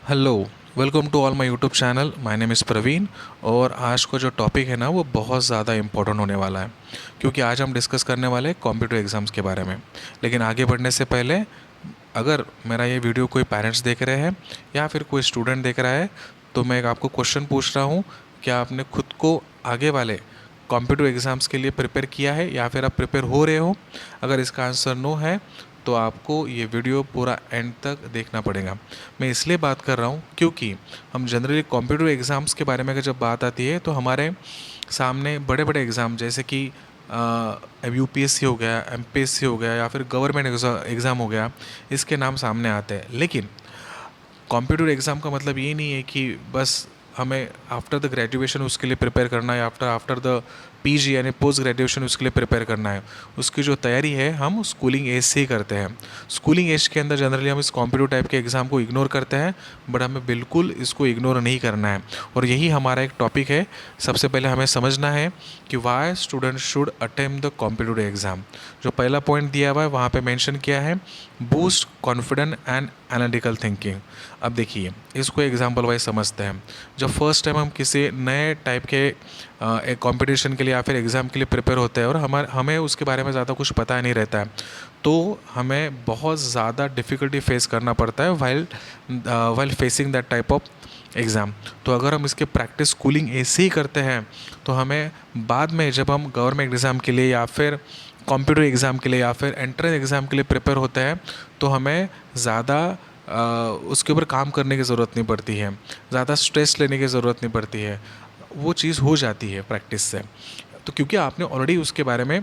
Hello. Welcome to all my YouTube channel. My name is Praveen. और आज का जो टॉपिक है ना वो बहुत ज़्यादा इम्पोर्टेंट होने वाला है, क्योंकि आज हम डिस्कस करने वाले हैं कॉम्पिटिटिव एग्ज़ाम्स के बारे में। लेकिन आगे बढ़ने से पहले, अगर मेरा ये वीडियो कोई पेरेंट्स देख रहे हैं या फिर कोई स्टूडेंट देख रहा है, तो मैं एक आपको क्वेश्चन पूछ रहा हूँ। क्या आपने खुद को आगे वाले कॉम्पिटिटिव एग्ज़ाम्स के लिए प्रिपेयर किया है या फिर आप प्रिपेयर हो रहे हो? अगर इसका आंसर नो है तो आपको ये वीडियो पूरा एंड तक देखना पड़ेगा। मैं इसलिए बात कर रहा हूँ क्योंकि हम जनरली कॉम्पिटिटिव एग्ज़ाम्स के बारे में अगर जब बात आती है तो हमारे सामने बड़े बड़े एग्ज़ाम जैसे कि यूपीएससी हो गया, एमपीएससी हो गया या फिर गवर्नमेंट एग्ज़ाम हो गया, इसके नाम सामने आते हैं। लेकिन कॉम्पिटिटिव एग्ज़ाम का मतलब ये नहीं है कि बस हमें आफ्टर द ग्रेजुएशन उसके लिए प्रिपेयर करना है, आफ्टर आफ्टर द पीजी यानी पोस्ट ग्रेजुएशन उसके लिए प्रिपेयर करना है। उसकी जो तैयारी है हम स्कूलिंग एज से ही करते हैं। स्कूलिंग एज के अंदर जनरली हम इस कॉम्पिटिटिव टाइप के एग्ज़ाम को इग्नोर करते हैं, बट हमें बिल्कुल इसको इग्नोर नहीं करना है। और यही हमारा एक टॉपिक है। सबसे पहले हमें समझना है कि why student should attempt the competitive exam. जो पहला पॉइंट दिया हुआ है वहाँ पे मेंशन किया है, boost confident and analytical thinking. अब देखिए, इसको एग्जांपल वाइज समझते हैं। जब फर्स्ट टाइम हम किसी नए टाइप के एक कंपटीशन के लिए या फिर एग्ज़ाम के लिए प्रिपेयर होते हैं और हमें उसके बारे में ज़्यादा कुछ पता नहीं रहता है, तो हमें बहुत ज़्यादा डिफ़िकल्टी फेस करना पड़ता है while facing that type of exam. तो अगर हम इसके प्रैक्टिस स्कूलिंग ऐसे ही करते हैं तो हमें बाद में जब हम गवर्नमेंट एग्ज़ाम के लिए या फिर कॉम्पिटिटिव एग्ज़ाम के लिए या फिर एंट्रेंस एग्ज़ाम के लिए प्रिपेयर होते हैं तो हमें ज़्यादा उसके ऊपर काम करने की ज़रूरत नहीं पड़ती है, ज़्यादा स्ट्रेस लेने की ज़रूरत नहीं पड़ती है। वो चीज़ हो जाती है प्रैक्टिस से। तो क्योंकि आपने ऑलरेडी उसके बारे में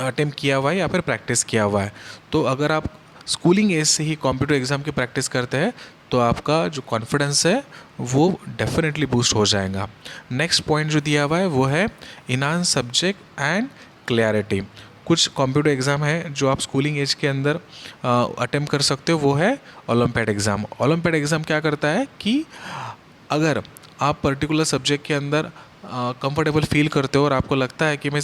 अटेम्प्ट किया हुआ है या फिर प्रैक्टिस किया हुआ है, तो अगर आप स्कूलिंग एज से ही कॉम्पिटिटिव एग्ज़ाम की प्रैक्टिस करते हैं तो आपका जो कॉन्फिडेंस है वो डेफिनेटली बूस्ट हो जाएगा। नेक्स्ट पॉइंट जो दिया हुआ है वो है इनहांस सब्जेक्ट एंड क्लैरिटी। कुछ कॉम्पिटिटिव एग्ज़ाम है जो आप स्कूलिंग एज के अंदर अटेम्प्ट कर सकते हो, वो है ओलंपियाड एग्ज़ाम। ओलंपियाड एग्ज़ाम क्या करता है कि अगर आप पर्टिकुलर सब्जेक्ट के अंदर कंफर्टेबल फील करते हो और आपको लगता है कि मैं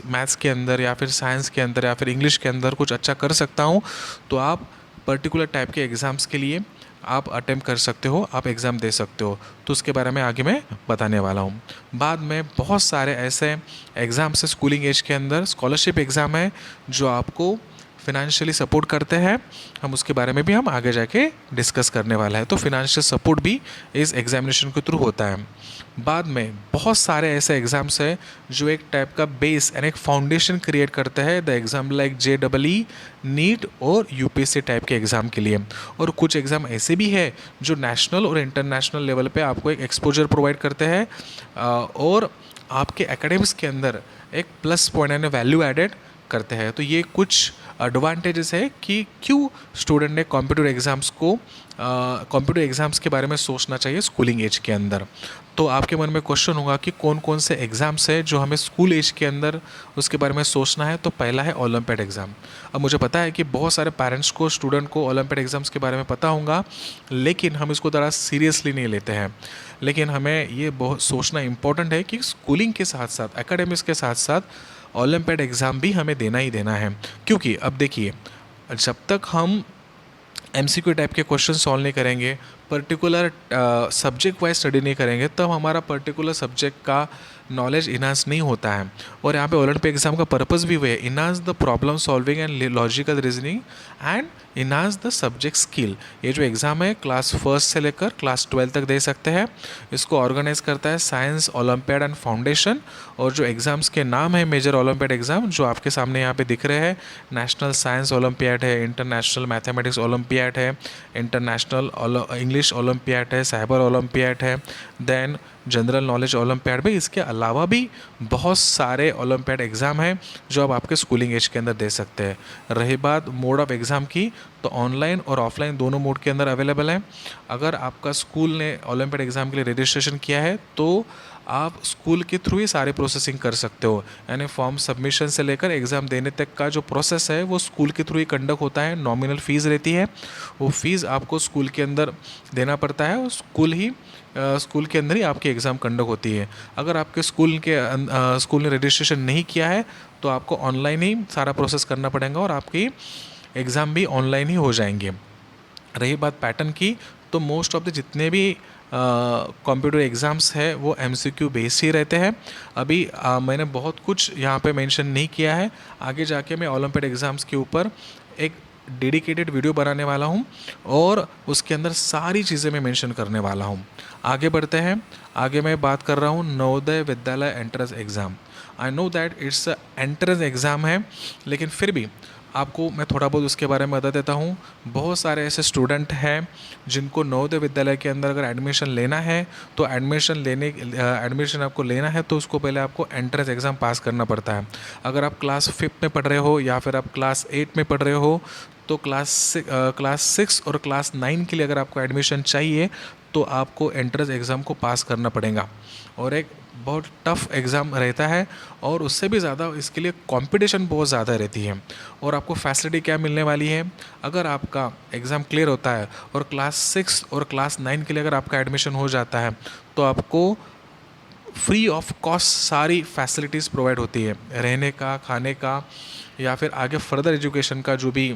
मैथ्स के अंदर या फिर साइंस के अंदर या फिर इंग्लिश के अंदर कुछ अच्छा कर सकता हूँ, तो आप पर्टिकुलर टाइप के एग्ज़ाम्स के लिए आप अटेम्प्ट कर सकते हो, आप एग्ज़ाम दे सकते हो। तो उसके बारे में आगे मैं बताने वाला हूँ। बाद में बहुत सारे ऐसे एग्ज़ाम्स है स्कूलिंग एज के अंदर, स्कॉलरशिप एग्ज़ाम है जो आपको फिनेंशियली सपोर्ट करते हैं। हम उसके बारे में भी हम आगे जाके डिस्कस करने वाला है। तो फिनेंशियल सपोर्ट भी इस एग्जामिनेशन के थ्रू होता है। बाद में बहुत सारे ऐसे एग्ज़ाम्स हैं जो एक टाइप का बेस यानी एक फाउंडेशन क्रिएट करते हैं the exam like JEE, NEET और यूपीएससी टाइप के एग्ज़ाम के लिए। और कुछ एग्ज़ाम ऐसे भी है जो नेशनल और इंटरनेशनल लेवल पे आपको एक एक्सपोजर प्रोवाइड करते हैं और आपके एकेडमिक्स के अंदर एक प्लस पॉइंट यानी वैल्यू एडेड करते हैं। तो ये कुछ एडवांटेजेस है कि क्यों स्टूडेंट ने कॉम्पिटिटिव एग्ज़ाम्स के बारे में सोचना चाहिए स्कूलिंग एज के अंदर। तो आपके मन में क्वेश्चन होगा कि कौन कौन से एग्ज़ाम्स है जो हमें स्कूल एज के अंदर उसके बारे में सोचना है। तो पहला है ओलंपियाड एग्ज़ाम। अब मुझे पता है कि बहुत सारे पेरेंट्स को, स्टूडेंट को ओलंपियाड एग्ज़ाम्स के बारे में पता होगा, लेकिन हम इसको ज़रा सीरियसली नहीं लेते हैं। लेकिन हमें ये बहुत सोचना इम्पोर्टेंट है कि स्कूलिंग के साथ साथ, एकेडमिक्स के साथ साथ ओलंपियाड एग्ज़ाम भी हमें देना ही देना है। क्योंकि अब देखिए, जब तक हम MCQ टाइप के क्वेश्चन सॉल्व नहीं करेंगे, पर्टिकुलर सब्जेक्ट वाइज स्टडी नहीं करेंगे, तब हमारा पर्टिकुलर सब्जेक्ट का नॉलेज इनहांस नहीं होता है। और यहाँ पे ओलंपिक एग्जाम का पर्पस भी वही है, enhance the problem solving and logical reasoning and enhance the subject skill. ये जो एग्ज़ाम है क्लास फर्स्ट से लेकर क्लास 12 तक दे सकते हैं। इसको ऑर्गेनाइज करता है साइंस ओलंपियाड एंड फाउंडेशन। और जो एग्ज़ाम्स के नाम है मेजर ओलंपियाड एग्ज़ाम जो आपके सामने यहाँ पे दिख रहे हैं, नेशनल साइंस ओलंपियाड है, इंटरनेशनल मैथमेटिक्स ओलंपियाड है, इंटरनेशनल इंग्लिश ओलंपियाड है, साइबर ओलंपियाड है, देन जनरल नॉलेज ओलंपियाड भी। इसके अलावा भी बहुत सारे ओलंपियाड एग्ज़ाम हैं जो आप आपके स्कूलिंग एज के अंदर दे सकते हैं। रही बात मोड ऑफ एग्ज़ाम की, तो ऑनलाइन और ऑफलाइन दोनों मोड के अंदर अवेलेबल है। अगर आपका स्कूल ने ओलंपियाड एग्ज़ाम के लिए रजिस्ट्रेशन किया है तो आप स्कूल के थ्रू ही सारे प्रोसेसिंग कर सकते हो, यानी फॉर्म सबमिशन से लेकर एग्ज़ाम देने तक का जो प्रोसेस है वो स्कूल के थ्रू ही कंडक्ट होता है। नॉमिनल फ़ीस रहती है, वो फ़ीस आपको स्कूल के अंदर देना पड़ता है और स्कूल के अंदर ही आपकी एग्ज़ाम कंडक्ट होती है। अगर आपके स्कूल ने रजिस्ट्रेशन नहीं किया है तो आपको ऑनलाइन ही सारा प्रोसेस करना पड़ेगा और आपकी एग्ज़ाम भी ऑनलाइन ही हो जाएंगे। रही बात पैटर्न की, तो मोस्ट ऑफ द जितने भी कंप्यूटर एग्ज़ाम्स है वो MCQ बेस ही रहते हैं। अभी मैंने बहुत कुछ यहाँ पे मेंशन नहीं किया है, आगे जाके मैं ओलंपियाड एग्ज़ाम्स के ऊपर एक डेडिकेटेड वीडियो बनाने वाला हूँ और उसके अंदर सारी चीज़ें मैं मेंशन करने वाला हूँ। आगे बढ़ते हैं। आगे मैं बात कर रहा हूँ Navodaya Vidyalaya entrance exam. I know that it's entrance exam है, लेकिन फिर भी आपको मैं थोड़ा बहुत उसके बारे में बता देता हूँ। बहुत सारे ऐसे स्टूडेंट हैं जिनको नवोदय विद्यालय के अंदर अगर एडमिशन लेना है तो एडमिशन आपको लेना है तो उसको पहले आपको एंट्रेंस एग्ज़ाम पास करना पड़ता है। अगर आप क्लास 5 में पढ़ रहे हो या फिर आप क्लास 8 में पढ़ रहे हो तो क्लास 6 और क्लास 9 के लिए अगर आपको एडमिशन चाहिए तो आपको एंट्रेंस एग्ज़ाम को पास करना पड़ेगा और एक बहुत टफ़ एग्ज़ाम रहता है और उससे भी ज़्यादा इसके लिए कंपटीशन बहुत ज़्यादा रहती है। और आपको फैसिलिटी क्या मिलने वाली है, अगर आपका एग्ज़ाम क्लियर होता है और क्लास 6 और क्लास 9 के लिए अगर आपका एडमिशन हो जाता है तो आपको फ्री ऑफ कॉस्ट सारी फैसिलिटीज़ प्रोवाइड होती है, रहने का, खाने का या फिर आगे फर्दर एजुकेशन का जो भी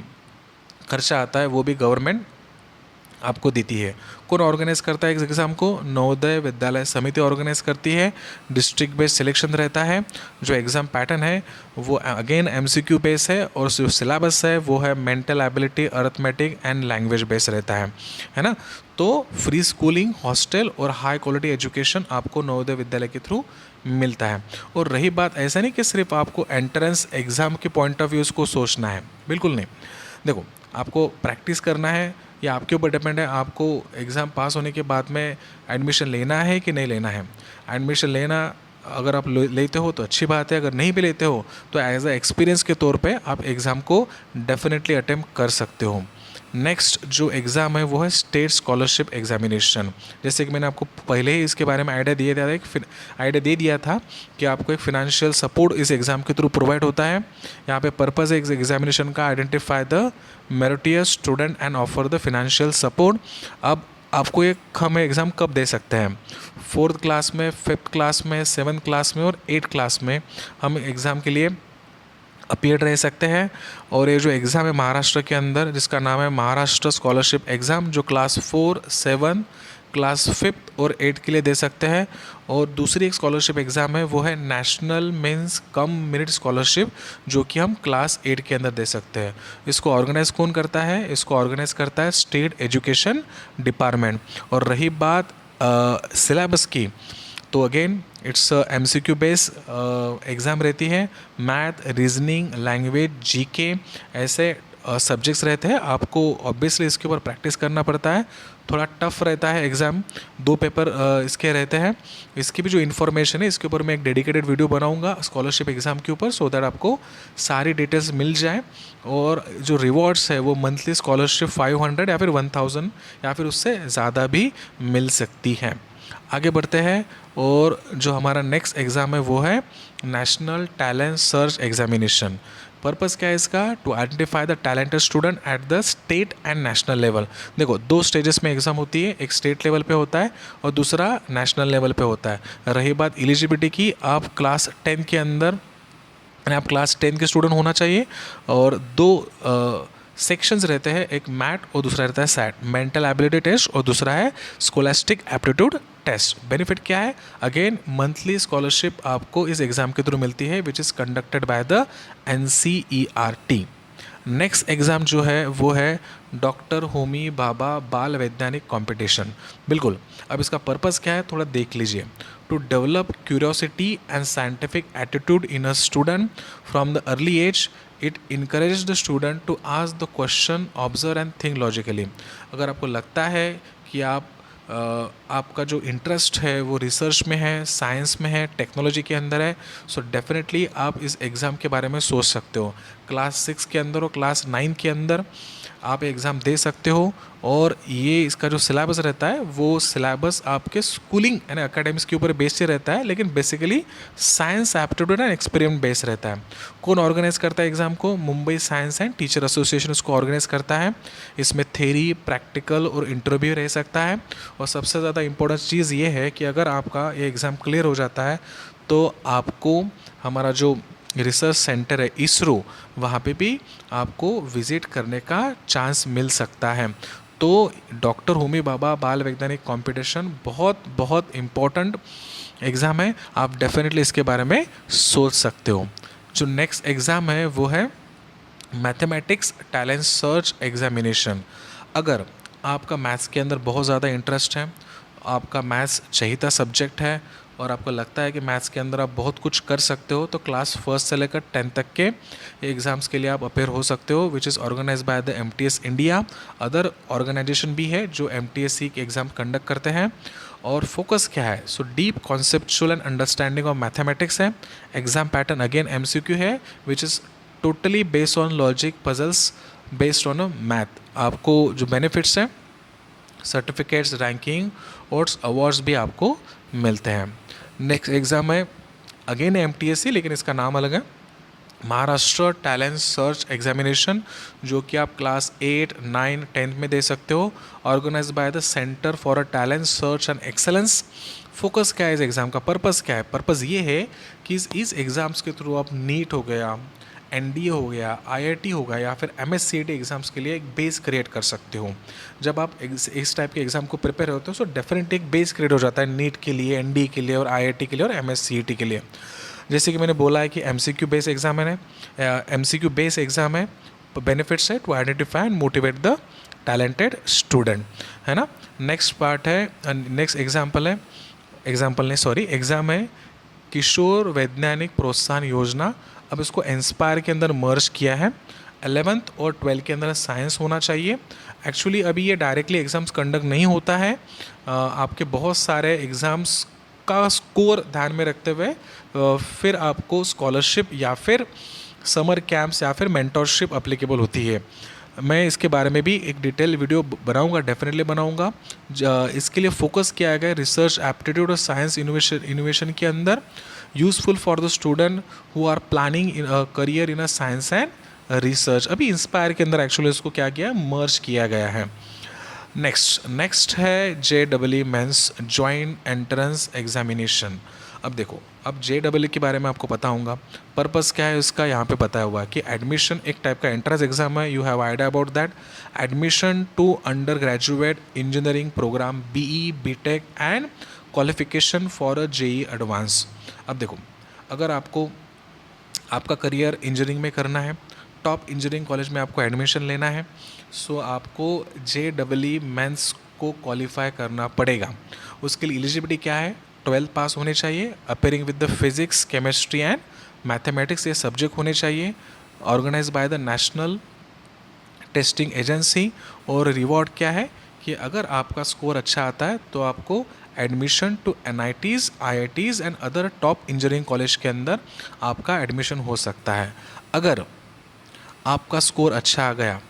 खर्चा आता है वो भी गवर्नमेंट आपको देती है। कौन ऑर्गेनाइज करता है इस एग्ज़ाम को? नवोदय विद्यालय समिति ऑर्गेनाइज करती है। डिस्ट्रिक्ट बेस्ड सिलेक्शन रहता है। जो एग्ज़ाम पैटर्न है वो अगेन MCQ बेस है और जो सिलेबस है वो है mental ability, arithmetic and language base रहता है ना। तो फ्री स्कूलिंग, हॉस्टल और हाई क्वालिटी एजुकेशन आपको नवोदय विद्यालय के थ्रू मिलता है। और रही बात, ऐसा नहीं कि सिर्फ आपको एंट्रेंस एग्ज़ाम के पॉइंट ऑफ व्यू को सोचना है, बिल्कुल नहीं। देखो, आपको प्रैक्टिस करना है या आपके ऊपर डिपेंड है, आपको एग्ज़ाम पास होने के बाद में एडमिशन लेना है कि नहीं लेना है। एडमिशन लेना अगर आप लेते हो तो अच्छी बात है, अगर नहीं भी लेते हो तो एज अ एक्सपीरियंस के तौर पे आप एग्ज़ाम को डेफिनेटली अटेम्प्ट कर सकते हो। नेक्स्ट जो एग्ज़ाम है वो है स्टेट स्कॉलरशिप एग्जामिनेशन। जैसे कि मैंने आपको पहले ही इसके बारे में आइडिया दे दिया था कि आपको एक फिनेंशियल सपोर्ट इस एग्ज़ाम के थ्रू प्रोवाइड होता है। यहाँ पे पर्पज़ है एग्जामिनेशन का identify the meritorious student and offer the financial support. अब आपको हम एग्ज़ाम कब दे सकते हैं? 4th क्लास में, 5th क्लास में, 7th क्लास में और 8th क्लास में हम एग्ज़ाम के लिए अपीयर रह सकते हैं। और ये जो एग्ज़ाम है महाराष्ट्र के अंदर जिसका नाम है महाराष्ट्र स्कॉलरशिप एग्ज़ाम, जो क्लास 4, 7, क्लास 5th और 8 के लिए दे सकते हैं। और दूसरी एक स्कॉलरशिप एग्ज़ाम है वो है national means cum merit scholarship, जो कि हम क्लास 8 के अंदर दे सकते हैं। इसको ऑर्गेनाइज कौन करता है? इसको ऑर्गेनाइज करता है स्टेट एजुकेशन डिपार्टमेंट। और रही बात सिलेबस की, तो again it's MCQ base exam रहती है। मैथ, रीजनिंग, लैंग्वेज, GK ऐसे सब्जेक्ट्स रहते हैं। आपको ऑब्वियसली इसके ऊपर प्रैक्टिस करना पड़ता है। थोड़ा टफ रहता है एग्ज़ाम, 2 पेपर इसके रहते हैं। इसकी भी जो इन्फॉर्मेशन है इसके ऊपर मैं एक डेडिकेटेड वीडियो बनाऊंगा स्कॉलरशिप एग्ज़ाम के ऊपर, सो दैट आपको सारी डिटेल्स मिल जाए। और जो रिवॉर्ड्स है वो मंथली स्कॉलरशिप 500 या फिर 1000 या फिर उससे ज़्यादा भी मिल सकती है। आगे बढ़ते हैं और जो हमारा नेक्स्ट एग्ज़ाम है वो है national talent search examination. Purpose क्या है इसका? To identify the talented student at the state and national level. देखो, 2 स्टेजेस में एग्ज़ाम होती है, एक स्टेट लेवल पे होता है और दूसरा नेशनल लेवल पे होता है। रही बात एलिजिबिलिटी की, आप क्लास 10 के अंदर आप क्लास 10 के स्टूडेंट होना चाहिए। और 2 सेक्शंस रहते हैं, एक मैट और दूसरा रहता है सैट, मेंटल एबिलिटी टेस्ट, और दूसरा है स्कोलास्टिक एप्टीट्यूड टेस्ट। बेनिफिट क्या है? अगेन मंथली स्कॉलरशिप आपको इस एग्ज़ाम के थ्रू मिलती है which is conducted by the NCERT। Next exam जो है वो है डॉक्टर होमी भाभा बाल वैज्ञानिक कंपटीशन। बिल्कुल, अब इसका पर्पज़ क्या है थोड़ा देख लीजिए। To develop curiosity and scientific attitude in a student from the early age, it encourage the student to ask the question, observe and think logically. अगर आपको लगता है कि आपका जो इंटरेस्ट है वो रिसर्च में है, साइंस में है, टेक्नोलॉजी के अंदर है, सो डेफिनेटली आप इस एग्ज़ाम के बारे में सोच सकते हो। क्लास 6 के अंदर और क्लास 9 के अंदर आप एग्ज़ाम दे सकते हो। और ये इसका जो सिलेबस रहता है वो सिलेबस आपके स्कूलिंग एंड एकेडमिक्स के ऊपर बेस्ड रहता है, लेकिन basically science aptitude and experiment based रहता है। कौन ऑर्गेनाइज करता है एग्ज़ाम को? Mumbai science and teacher association इसको ऑर्गेनाइज करता है। इसमें थ्योरी, प्रैक्टिकल और इंटरव्यू रह सकता है। और सबसे ज़्यादा इंपॉर्टेंट चीज़ ये है कि अगर आपका ये एग्ज़ाम क्लियर हो जाता है तो आपको हमारा जो रिसर्च सेंटर है ISRO, वहाँ पे भी आपको विज़िट करने का चांस मिल सकता है। तो डॉक्टर होमी भाभा बाल वैज्ञानिक कंपटीशन बहुत बहुत इम्पोर्टेंट एग्ज़ाम है, आप डेफिनेटली इसके बारे में सोच सकते हो। जो नेक्स्ट एग्ज़ाम है वो है मैथमेटिक्स टैलेंट सर्च एग्जामिनेशन। अगर आपका मैथ्स के अंदर बहुत ज़्यादा इंटरेस्ट है, आपका मैथ्स चहीता सब्जेक्ट है और आपको लगता है कि मैथ्स के अंदर आप बहुत कुछ कर सकते हो, तो क्लास फर्स्ट से लेकर 10th तक के एग्ज़ाम्स के लिए आप अपेयर हो सकते हो, which is organise by the MTS India. Other organisation भी है जो एमटीएससी के एग्ज़ाम कंडक्ट करते हैं। और फोकस क्या है? So deep conceptual and understanding of mathematics है। एग्जाम पैटर्न अगेन एमसीक्यू है, which is totally based on logic puzzles based on a math. आपको जो बेनिफिट्स हैं, सर्टिफिकेट्स, रैंकिंग और अवार्ड्स भी आपको मिलते हैं। नेक्स्ट एग्ज़ाम है अगेन एमटीएससी, लेकिन इसका नाम अलग है, महाराष्ट्र टैलेंट सर्च एग्जामिनेशन, जो कि आप क्लास 8, 9, 10th में दे सकते हो। Organise by the centre for a talent search and excellence. Focus क्या है इस एग्ज़ाम का? पर्पस क्या है? पर्पस ये है कि इस एग्ज़ाम्स के थ्रू आप नीट हो गया, एनडीए हो गया, आईआईटी हो गया या फिर एमएससीआईटी एग्ज़ाम्स के लिए एक बेस क्रिएट कर सकते हो। जब आप इस टाइप के एग्ज़ाम को प्रिपेयर होते हो तो डेफिनेटली एक बेस क्रिएट हो जाता है नीट के लिए, एनडीए के लिए और आईआईटी के लिए और एमएससीआईटी के लिए। जैसे कि मैंने बोला है कि एमसीक्यू बेस एग्ज़ाम है, एमसीक्यू बेस एग्ज़ाम है, बेनिफिट्स है to identify and motivate the talented student, है ना। नेक्स्ट पार्ट है, नेक्स्ट एग्ज़ाम है किशोर वैज्ञानिक प्रोत्साहन योजना। अब इसको इंस्पायर के अंदर मर्ज किया है। 11th और 12th के अंदर साइंस होना चाहिए। एक्चुअली अभी ये डायरेक्टली एग्ज़ाम्स कंडक्ट नहीं होता है, आपके बहुत सारे एग्ज़ाम्स का स्कोर ध्यान में रखते हुए फिर आपको स्कॉलरशिप या फिर समर कैंप्स या फिर मेंटरशिप अप्लीकेबल होती है। मैं इसके बारे में भी एक डिटेल वीडियो बनाऊंगा, डेफिनेटली बनाऊंगा। इसके लिए फोकस किया गया रिसर्च एप्टीट्यूड और साइंस इनोवेशन के अंदर, useful for the student who are planning in career in a science and research. अभी इंस्पायर के अंदर एक्चुअली इसको क्या किया, मर्ज किया गया है। नेक्स्ट है JEE mains joint entrance examination. अब देखो, अब JEE के बारे में आपको पता होगा, पर्पस क्या है इसका यहाँ पे बताया हुआ है कि एडमिशन एक टाइप का एंट्रेंस एग्जाम है। You have idea about that. Admission to undergraduate engineering programme BE BTech and qualification for a JEE advance. अब देखो, अगर आपका करियर इंजीनियरिंग में करना है, टॉप इंजीनियरिंग कॉलेज में आपको एडमिशन लेना है, सो आपको JEE मेंस को क्वालिफाई करना पड़ेगा। उसके लिए एलिजिबिलिटी क्या है? 12th पास होने चाहिए, appearing with the physics, chemistry and mathematics ये सब्जेक्ट होने चाहिए, organise by the national testing agency. और रिवॉर्ड क्या है कि अगर आपका स्कोर अच्छा आता है तो आपको admission to NITs, IITs and other top engineering college के अंदर आपका एडमिशन हो सकता है। अगर आपका स्कोर अच्छा आ गया,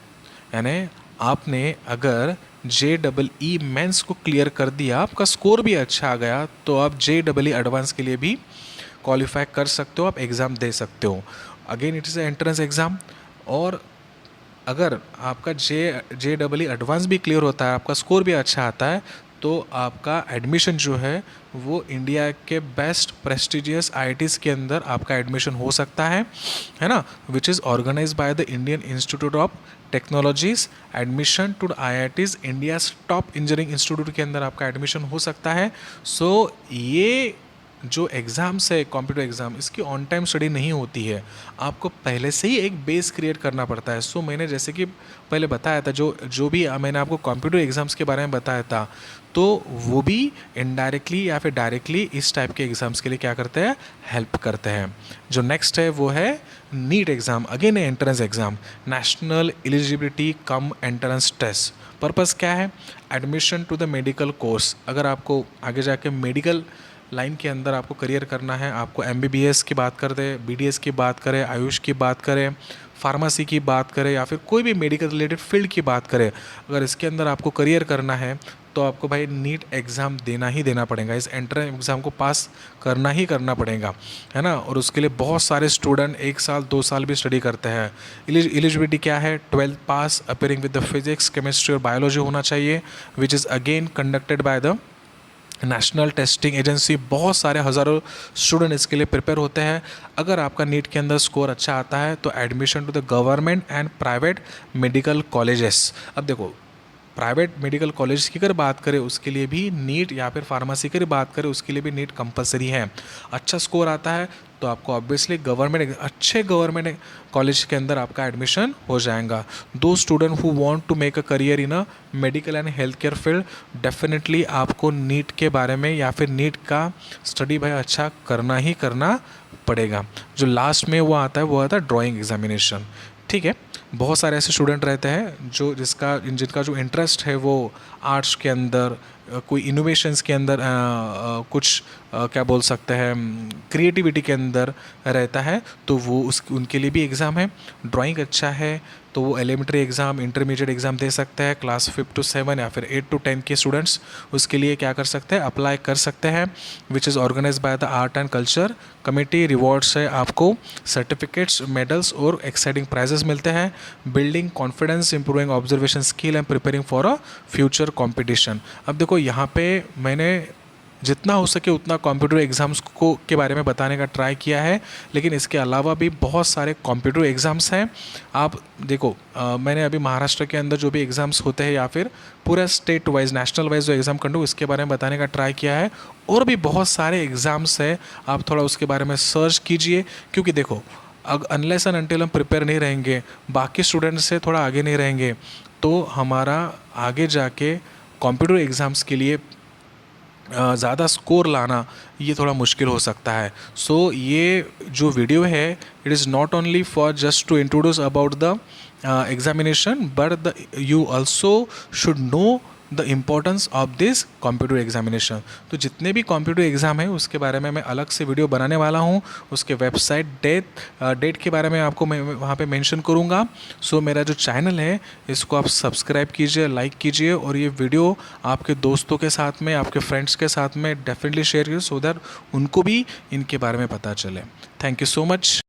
यानी आपने अगर JEE मेंस को क्लियर कर दिया, आपका स्कोर भी अच्छा आ गया, तो आप JEE एडवांस के लिए भी क्वालिफाई कर सकते हो, आप एग्ज़ाम दे सकते हो। Again it is entrance exam. और अगर आपका JEE एडवांस भी क्लियर होता है, आपका स्कोर भी अच्छा आता है, तो आपका एडमिशन जो है वो इंडिया के बेस्ट प्रेस्टिजियस IITs के अंदर आपका एडमिशन हो सकता है ना, which is organise by the Indian institute of technologies. Admission to IITs India's top engineering institute के अंदर आपका एडमिशन हो सकता है। सो ये जो एग्ज़ाम्स है, कॉम्पिटिटिव एग्ज़ाम, इसकी ऑन टाइम स्टडी नहीं होती है, आपको पहले से ही एक बेस क्रिएट करना पड़ता है। सो मैंने जैसे कि पहले बताया था, जो भी मैंने आपको कॉम्पिटिटिव एग्ज़ाम्स के बारे में बताया था, तो वो भी इनडायरेक्टली या फिर डायरेक्टली इस टाइप के एग्ज़ाम्स के लिए क्या करते हैं, हेल्प करते हैं। जो नेक्स्ट है वो है NEET exam, again entrance exam, national eligibility cum entrance test. Purpose क्या है? Admission to the medical course. अगर आपको आगे जाके मेडिकल लाइन के अंदर आपको करियर करना है, आपको MBBS की बात कर दे, BDS की बात करें, आयुष की बात करें, फार्मेसी की बात करें या फिर कोई भी मेडिकल रिलेटेड फील्ड की बात करें, अगर इसके अंदर आपको करियर करना है तो आपको भाई नीट एग्ज़ाम देना ही देना पड़ेगा, इस एंट्रेंस एग्ज़ाम को पास करना ही करना पड़ेगा, है ना। और उसके लिए बहुत सारे स्टूडेंट 1 साल 2 साल भी स्टडी करते हैं। एलिजिबिलिटी क्या है? 12th pass, appearing with the physics, chemistry और बायोलॉजी होना चाहिए, which is again conducted by the national testing agency. बहुत सारे हज़ारों स्टूडेंट इसके लिए प्रिपेयर होते हैं। अगर आपका नीट के अंदर स्कोर अच्छा आता है तो admission to the government and private medical colleges. अब देखो, प्राइवेट मेडिकल कॉलेज की अगर बात करें उसके लिए भी नीट, या फिर फार्मेसी की बात करें उसके लिए भी नीट कंपलसरी है। अच्छा स्कोर आता है तो आपको ऑब्वियसली अच्छे गवर्नमेंट कॉलेज के अंदर आपका एडमिशन हो जाएगा। दो student who want to make a career in a medical and health care field, definitely आपको नीट के बारे में या फिर नीट का स्टडी भाई अच्छा करना ही करना पड़ेगा। जो लास्ट में वो आता है वो आता है ड्राइंग एग्जामिनेशन। ठीक है, बहुत सारे ऐसे स्टूडेंट रहते हैं जिनका जो इंटरेस्ट है वो आर्ट्स के अंदर, कोई इनोवेशंस के अंदर, कुछ क्या बोल सकते हैं, क्रिएटिविटी के अंदर रहता है, तो वो उनके लिए भी एग्ज़ाम है। ड्राइंग अच्छा है तो वो एलिमेंट्री एग्ज़ाम, इंटरमीडिएट एग्ज़ाम दे सकते हैं। क्लास 5 to 7 या फिर 8 to 10 के स्टूडेंट्स उसके लिए क्या कर सकते हैं, अप्लाई कर सकते हैं, which is organise by the art and culture committee. Rewards है, आपको सर्टिफिकेट्स, मेडल्स और एक्साइटिंग प्राइजेस मिलते हैं। Building confidence, improving observation skill and preparing for a future competition. अब देखो यहाँ पे मैंने जितना हो सके उतना कॉम्पिटिटिव एग्ज़ाम्स को के बारे में बताने का ट्राई किया है, लेकिन इसके अलावा भी बहुत सारे कॉम्पिटिटिव एग्ज़ाम्स हैं। आप देखो, मैंने अभी महाराष्ट्र के अंदर जो भी एग्ज़ाम्स होते हैं या फिर पूरा स्टेट वाइज, नेशनल वाइज जो एग्ज़ाम कंडक्ट, इसके बारे में बताने का ट्राई किया है। और भी बहुत सारे एग्ज़ाम्स हैं, आप थोड़ा उसके बारे में सर्च कीजिए, क्योंकि देखो अनलेस एंड अनटिल हम प्रिपेयर नहीं रहेंगे, बाकी स्टूडेंट्स से थोड़ा आगे नहीं रहेंगे, तो हमारा आगे जाके कॉम्पिटिटिव एग्ज़ाम्स के लिए ज़्यादा स्कोर लाना ये थोड़ा मुश्किल हो सकता है। सो ये जो वीडियो है, it is not only for just to introduce about the examination, but you also should know the importance of this competitive examination. तो जितने भी कॉम्पिटिटिव एग्ज़ाम है उसके बारे में मैं अलग से वीडियो बनाने वाला हूँ। उसके वेबसाइट डेट के बारे में आपको मैं वहाँ पे मेंशन करूँगा। सो मेरा जो चैनल है इसको आप सब्सक्राइब कीजिए, लाइक कीजिए, और ये वीडियो आपके दोस्तों के साथ में, आपके फ्रेंड्स के साथ में डेफिनेटली शेयर कीजिए, सो दैट उनको भी इनके बारे में पता चले। Thank you so much.